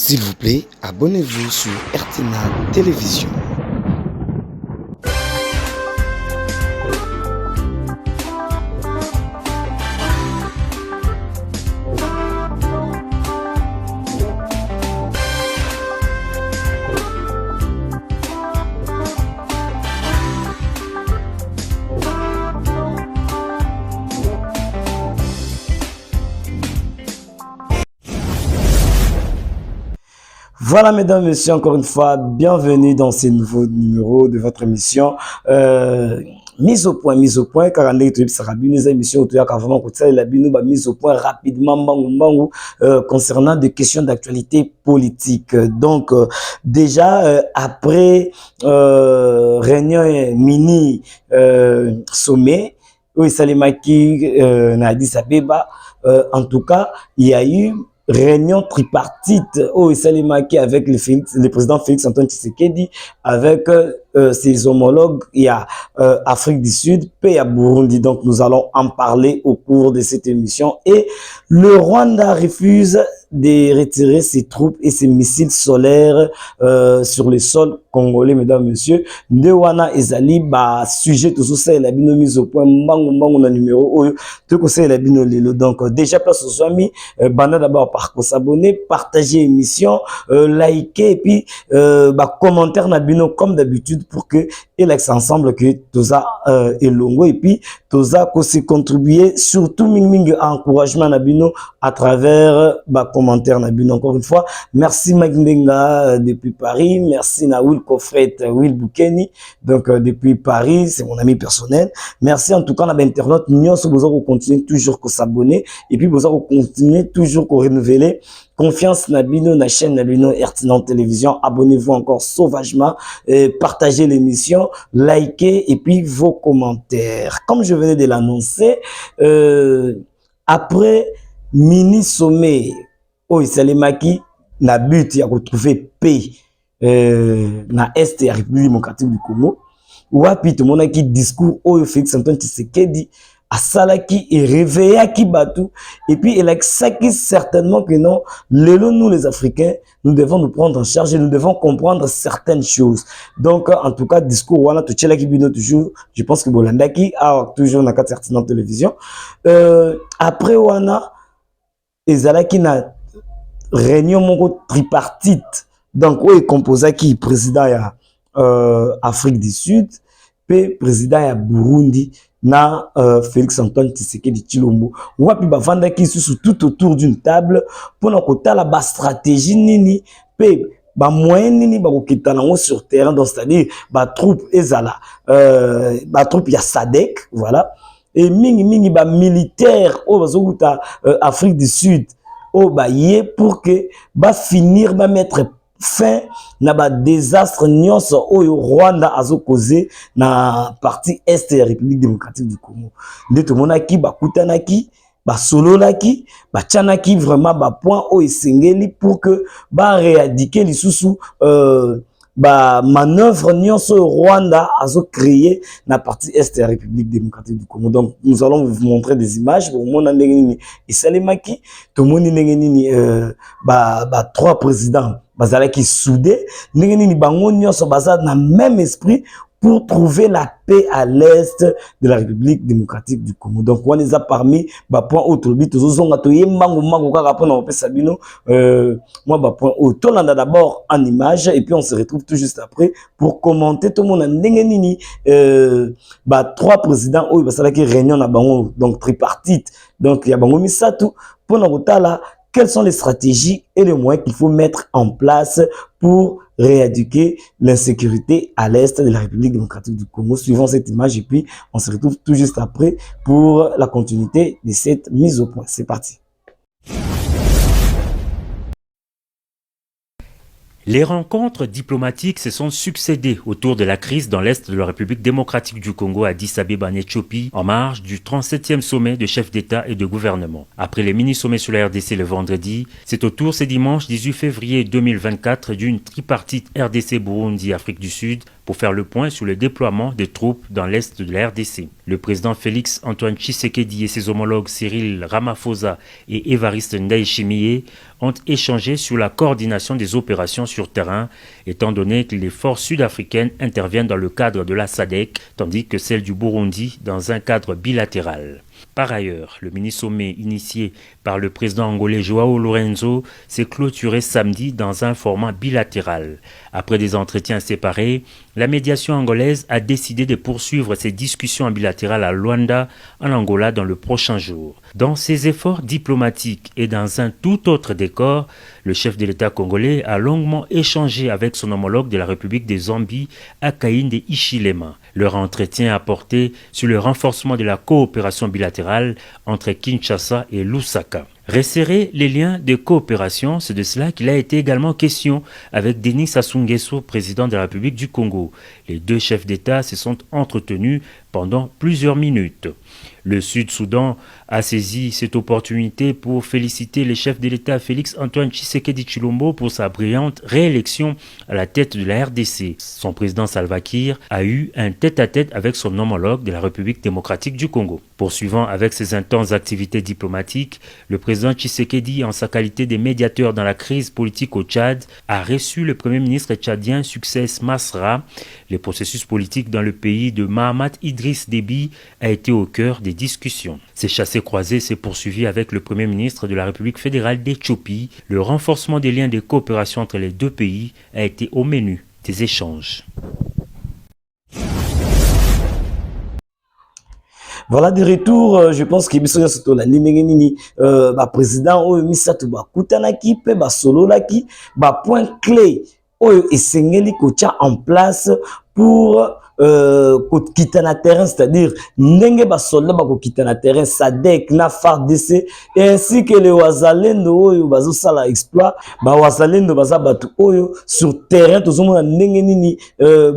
S'il vous plaît, abonnez-vous sur RTNA Télévision. Voilà, mesdames et messieurs, encore une fois, bienvenue dans ce nouveau numéro de votre émission. Mise au point, car on est sur les émissions autour de mise au point rapidement concernant des questions d'actualité politique. Donc, déjà, après réunion mini sommet, où Salimaki n'a Addis Abeba, en tout cas, il y a eu réunion tripartite au Salimaki avec le président Félix Antoine Tshisekedi, avec ses homologues, il y a Afrique du Sud, puis à Burundi. Donc nous allons en parler au cours de cette émission. Et le Rwanda refuse de retirer ses troupes et ses missiles solaires sur le sol congolais, mesdames et messieurs. Ndewana ezali ba sujet tout ça la bino mise au point mbango na numéro tout conseil la bino lelo. Donc déjà place aux amis banda d'abord par s'abonner, partager l'émission, liker et puis commentaire na bino comme d'habitude pour que et l'ex ensemble que toza et longo et puis toza aussi contribuer surtout ming encouragement na bino à travers commentaire na bino. Encore une fois, merci Magdenga depuis Paris, merci na Will Kofret, Will Boukeni donc depuis Paris, c'est mon ami personnel. Merci en tout cas na internaute nous besoin continuer toujours que s'abonner et puis besoin continuer toujours que renouveler confiance na bino na chaîne na bino RTNA Télévision. Abonnez-vous encore sauvagement, partagez l'émission, likez et puis vos commentaires. Comme je venais de l'annoncer, après mini sommet au Salimaki na but ya retrouver paix na est ya République démocratique du Congo. Wapi tout monde qui discours au Félix Antoine Tshisekedi à Salaki et réveilla qui batou et puis il a certainement que non, nous les Africains nous devons nous prendre en charge et nous devons comprendre certaines choses. Donc en tout cas discours wana to tchela ki bino toujours, je pense que Bolandaki a toujours na RTNA Télévision. Après wana ezalaki na réunion moko tripartite donc oyo composaki président ya Afrique du Sud pe président ya Burundi na Félix Antoine Tshisekedi Tshilombo wapi bavandaki susu tout autour d'une table pona kotala ba stratégie nini pe ba moyen nini ba kokita nango sur terrain, donc c'est-à-dire ba troupe ezala ba troupe ya SADC, voilà, et mingi ba militaire au bazokuta Afrique du Sud au ba yé pour que ba finir ba mettre fin na ba désastre nyonso oyo Rwanda azo causé na partie est de la République démocratique du Congo. Ndeto monaki bakutanaki basololaki bachanaki vraiment ba point oyo esengeli pour que ba réadiquer lisusu manœuvre nyonso Rwanda azo créé na partie est de la République démocratique du Congo. Donc nous allons vous montrer des images pour mona ndenge nini esalemaki to moni ndenge nini trois présidents bazalaki soudé ndenge nini bango nyonso baza na même esprit pour trouver la paix à l'est de la République démocratique du Congo. Donc on les a parmi point autre bit tozonga to yembango kaka pona opesa bino moi point autre landa d'abord en image et puis on se retrouve tout juste après pour commenter tout le monde ndenge nini trois présidents oyo basalaki réunion na bango donc tripartite donc ya bango misatu pona kotala quelles sont les stratégies et les moyens qu'il faut mettre en place pour rééduquer l'insécurité à l'est de la République démocratique du Congo. Suivons cette image et puis on se retrouve tout juste après pour la continuité de cette mise au point. C'est parti. Les rencontres diplomatiques se sont succédées autour de la crise dans l'est de la République démocratique du Congo à Addis Abeba en Éthiopie en marge du 37e sommet de chefs d'État et de gouvernement. Après les mini-sommets sur la RDC le vendredi, c'est au tour ce dimanche 18 février 2024 d'une tripartite RDC-Burundi-Afrique du Sud pour faire le point sur le déploiement des troupes dans l'est de la RDC. Le président Félix Antoine Tshisekedi et ses homologues Cyril Ramaphosa et Évariste Ndayishimiye ont échangé sur la coordination des opérations sur terrain, étant donné que les forces sud-africaines interviennent dans le cadre de la SADC, tandis que celles du Burundi dans un cadre bilatéral. Par ailleurs, le mini-sommet initié par le président angolais Joao Lourenço s'est clôturé samedi dans un format bilatéral. Après des entretiens séparés, la médiation angolaise a décidé de poursuivre ses discussions bilatérales à Luanda, en Angola, dans le prochain jour. Dans ses efforts diplomatiques et dans un tout autre décor, le chef de l'État congolais a longuement échangé avec son homologue de la République des Zambie, Hakainde Hichilema. Leur entretien a porté sur le renforcement de la coopération bilatérale entre Kinshasa et Lusaka. Resserrer les liens de coopération, c'est de cela qu'il a été également question avec Denis Sassou Nguesso, président de la République du Congo. Les deux chefs d'État se sont entretenus pendant plusieurs minutes. Le Sud-Soudan a saisi cette opportunité pour féliciter le chef de l'État Félix Antoine Tshisekedi Tshilombo pour sa brillante réélection à la tête de la RDC. Son président Salva Kiir a eu un tête-à-tête avec son homologue de la République démocratique du Congo. Poursuivant avec ses intenses activités diplomatiques, le président Tshisekedi, en sa qualité de médiateur dans la crise politique au Tchad, a reçu le premier ministre tchadien Succès Masra. Le processus politique dans le pays de Mahamat Idriss Déby a été au cœur des discussions. Ces chassés-croisés s'est poursuivi avec le premier ministre de la République fédérale d'Éthiopie. Le renforcement des liens de coopération entre les deux pays a été au menu des échanges. Voilà, de retour, je pense que biso surtout la nini président oyo misato ba kutanaki pe ba sololaki ba point clé oyo esengeli kotia en place pour quitter na terrain, c'est-à-dire ndenge ba soldat ba quitter na terrain SADC na FARDC ainsi que les wazalendo oyo bazo sala exploit ba wazalendo baza batu oyo sur terrain tozomona ndenge nini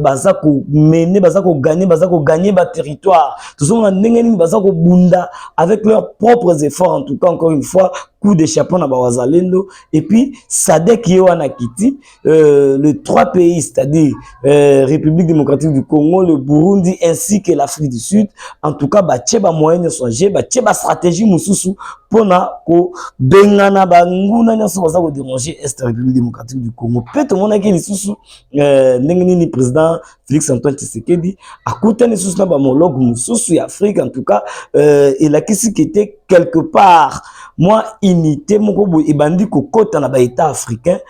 baza ko mener baza ko gagner ba territoire tozomona ndenge nini baza ko bunda avec leurs propres efforts. En tout cas, encore une fois, coup de chapeau na ba wazalendo. Et puis SADC yewana kiti les trois pays, c'est-à-dire République démocratique du Congo, le Burundi ainsi que l'Afrique du Sud. En tout cas, ba moyen songer, ba stratégie mususu pona ko bengana banguna nyoso baza ko déranger est République démocratique du Congo. Peut-être mona ki lisusu ndenge président Félix Antoine Tshisekedi akuta lisusu na ba homologue mususu ya Afrique. En tout cas, et la question qui était quelque part moi unité moko boy ebandi ko kota na ba état africain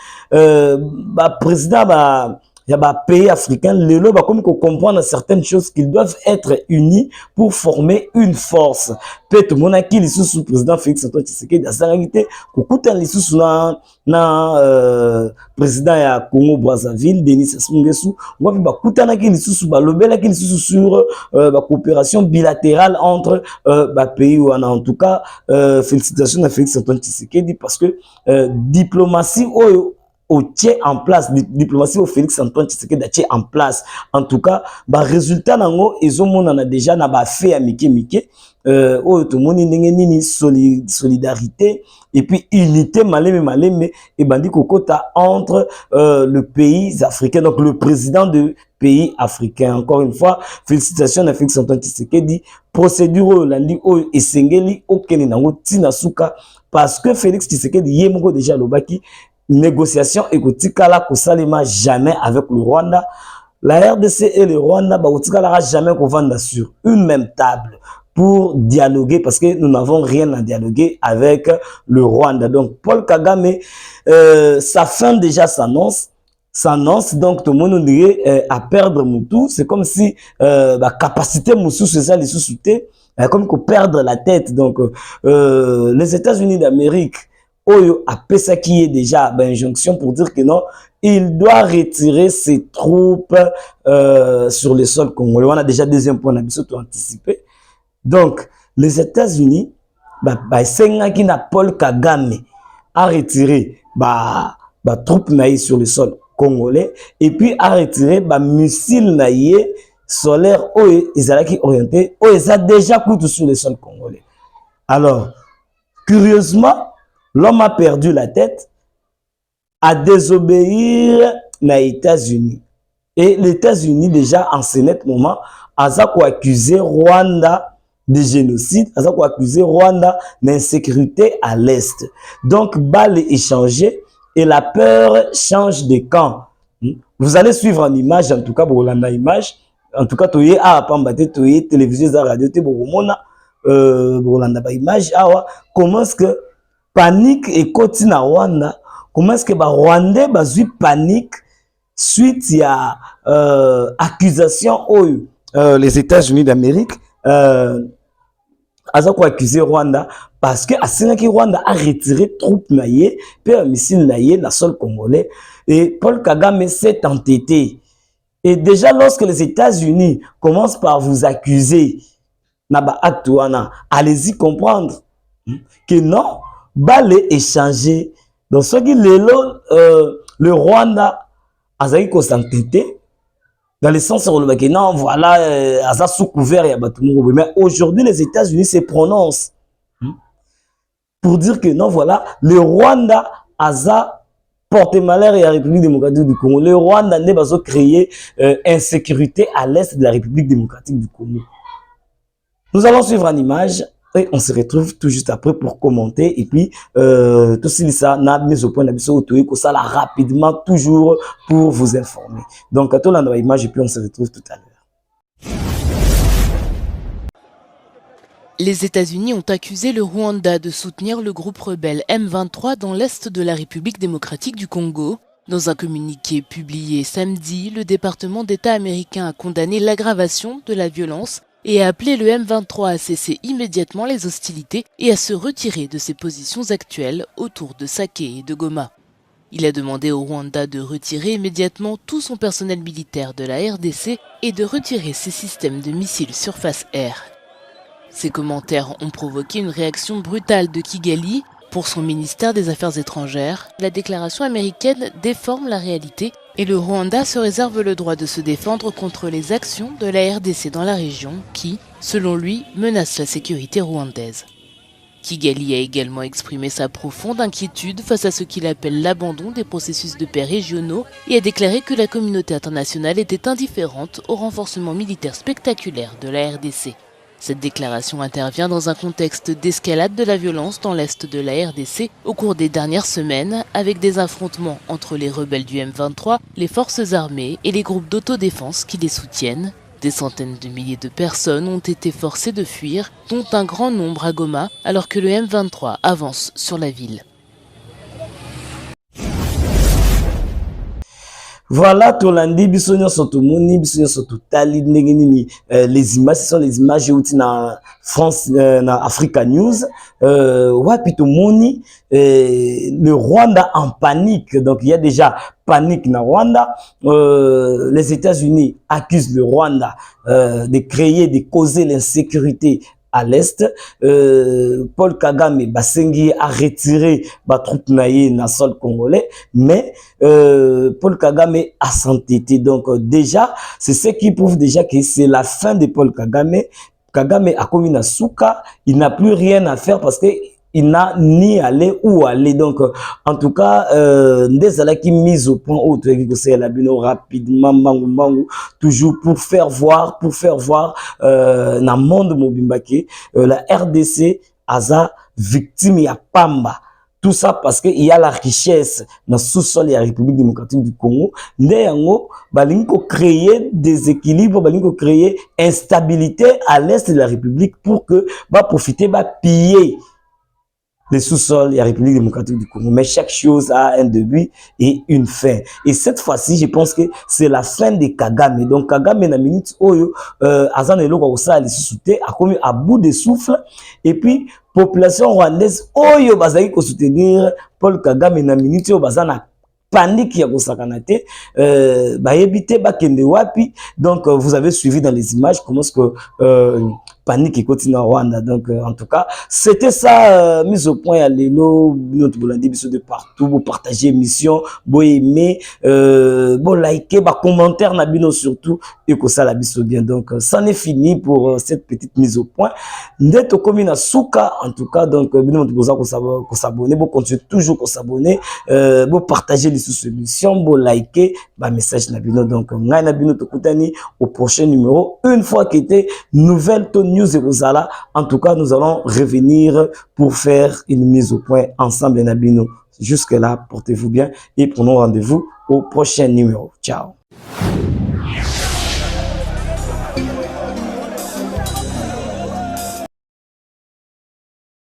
président il y a des pays africains, les lois comme comprendre certaines choses qu'ils doivent être unis pour former une force. Peut-être monaki les sous président Félix Antoine Tshisekedi a s'arrêté kokuta les sous na président ya Congo Brazzaville Denis Sassou Nguesso on va bakuta na ki les sous ba lobela ki les sous sur la coopération bilatérale entre pays ou en tout cas félicitations à Félix Antoine Tshisekedi parce que diplomatie au tient en place, diplomatie au Félix Antoine Tshisekedi a tient en place. En tout cas, bah résultat nango ezomona na déjà na ba fait à mike tout monde nini solidarité et puis unité maleme et bandi kokota entre le pays africain, donc le président de pays africain. Encore une fois, félicitations à Félix Antoine Tshisekedi. Procédure landi o esengeli okene nango tina suka parce que Félix Tshisekedi yemoko déjà lobaki négociation et kotikala kosalema jamais avec le Rwanda. La RDC et le Rwanda kotikala jamais qu'on vende sur une même table pour dialoguer parce que nous n'avons rien à dialoguer avec le Rwanda. Donc Paul Kagame, sa fin déjà s'annonce, donc tout le monde dirait à perdre Moutou. C'est comme si la capacité Moussou c'est ça les sous-soutés, comme qu'on perdre la tête. Donc les États-Unis d'Amérique Oyo a pesa qui est déjà injonction pour dire que non, il doit retirer ses troupes sur le sol congolais. On a déjà deuxième point, on a surtout anticipé. Donc, les États-Unis, qui n'a Paul Kagame a retiré troupes naïves sur le sol congolais et puis a retiré missiles naïfs solaires qui orientés, ils ont déjà coûté sur le sol congolais. Alors, curieusement, l'homme a perdu la tête à désobéir aux États-Unis. Et les États-Unis, déjà, en ce net moment, aza ko accuser Rwanda de génocide, aza ko accuser Rwanda d'insécurité à l'Est. Donc, balle échangée et la peur change de camp. Vous allez suivre en image, en tout cas, pour l'anda image. En tout cas, toye a pambate, toye télévision, za radio, te boromona, pour l'anda ba image, awa, comment est-ce que panique et côté na Rwanda, comment est-ce que ba Rwandais bazui panique suite à accusation les États-Unis d'Amérique aza ko accuser Rwanda parce que asenaki Rwanda a retiré troupes naie pe missile naie na sol congolais et Paul Kagame s'est entêté. Et déjà lorsque les États-Unis commencent par vous accuser naba actuana, allez-y comprendre que non, balé échanger donc ce qui le Rwanda azaki ko s'entêter dans le sens où le non voilà aza sous couvert ya batumuru, mais aujourd'hui les États-Unis se prononcent pour dire que non voilà le Rwanda aza porte malheur et la République démocratique du Congo. Le Rwanda n'est pas créé insécurité à l'est de la République démocratique du Congo. Nous allons suivre en image et on se retrouve tout juste après pour commenter et puis tout ça n'a mis au point d'habitude que ça là rapidement toujours pour vous informer. Donc à tout l'endroit image et puis on se retrouve tout à l'heure. Les États-Unis ont accusé le Rwanda de soutenir le groupe rebelle M23 dans l'est de la République démocratique du Congo. Dans un communiqué publié samedi, le département d'État américain a condamné l'aggravation de la violence et a appelé le M23 à cesser immédiatement les hostilités et à se retirer de ses positions actuelles autour de Saké et de Goma. Il a demandé au Rwanda de retirer immédiatement tout son personnel militaire de la RDC et de retirer ses systèmes de missiles surface-air. Ces commentaires ont provoqué une réaction brutale de Kigali. Pour son ministère des Affaires étrangères, la déclaration américaine déforme la réalité et le Rwanda se réserve le droit de se défendre contre les actions de la RDC dans la région qui, selon lui, menacent la sécurité rwandaise. Kigali a également exprimé sa profonde inquiétude face à ce qu'il appelle l'abandon des processus de paix régionaux et a déclaré que la communauté internationale était indifférente au renforcement militaire spectaculaire de la RDC. Cette déclaration intervient dans un contexte d'escalade de la violence dans l'est de la RDC au cours des dernières semaines, avec des affrontements entre les rebelles du M23, les forces armées et les groupes d'autodéfense qui les soutiennent. Des centaines de milliers de personnes ont été forcées de fuir, dont un grand nombre à Goma, alors que le M23 avance sur la ville. Voilà, Tolandi, Bissonio Sotomoni, Bissonio Sototali, les images, ce sont les images où na France, na Africa News, Wapitomoni, le Rwanda en panique, donc il y a déjà panique na Rwanda, les États-Unis accusent le Rwanda de créer, de causer l'insécurité à l'est. Paul Kagame Basengi a retiré ba troupe naie na sol congolais, mais Paul Kagame a s'entêté. Donc déjà, c'est ce qui prouve déjà que c'est la fin de Paul Kagame. Kagame a commis na souka, il n'a plus rien à faire parce que il n'a ni aller ou aller. Donc, en tout cas, des ala qui mise au point où tu es la bino rapidement, toujours pour faire voir, dans le monde mobimbaki, la RDC aza victime ya pamba. Tout ça parce qu'il y a la richesse dans le sous-sol de la République démocratique du Congo. Néanmoins, balinko créer des équilibres, balinko créer instabilité à l'est de la République pour que va profiter, va piller les sous-sols de la République démocratique du Congo. Mais chaque chose a un début et une fin. Et cette fois-ci, je pense que c'est la fin de Kagame. Donc Kagame na minute oyo azan eloko kosa li soute a commis à bout de souffle et puis population rwandaise oyo bazaki ko soutenir Paul Kagame na minute oyo bazana panique ya kosakana te bayebite bakende wapi. Donc vous avez suivi dans les images comment est-ce que panique et continue en Rwanda. Donc, en tout cas, c'était ça, mise au point à l'élo, notre bolandi, de partout, vous partagez émission, vous aimez, vous likez, vous commentaire, nabino surtout, et que ça la biso bien. Donc, ça n'est fini pour cette petite mise au point. N'êtes comme une souka, en tout cas, donc, vous s'abonner, vous continuez toujours à s'abonner, vous partagez les sous-émissions, vous likez, bah, message nabino. Donc, ngai nabino tokutani au prochain numéro. Une fois qu'il était nouvelle news et Rosala, en tout cas, nous allons revenir pour faire une mise au point ensemble nabino. Jusque là, portez-vous bien et prenons rendez-vous au prochain numéro. Ciao.